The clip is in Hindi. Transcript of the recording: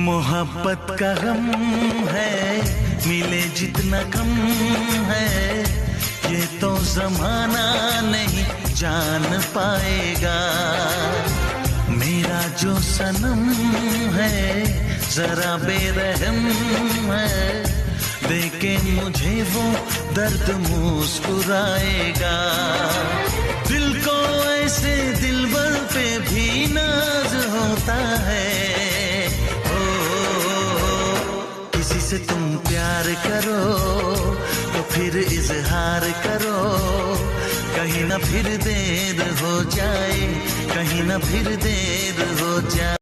मोहब्बत का गम है, मिले जितना कम है, ये तो जमाना नहीं जान पाएगा। मेरा जो सनम है जरा बेरहम है, देखे मुझे वो दर्द मुस्कुराएगा। दिल को ऐसे दिलबर पे भी नाज होता है। किसी से तुम प्यार करो तो फिर इजहार करो, कहीं ना फिर देर हो जाए, कहीं ना फिर देर हो जाए।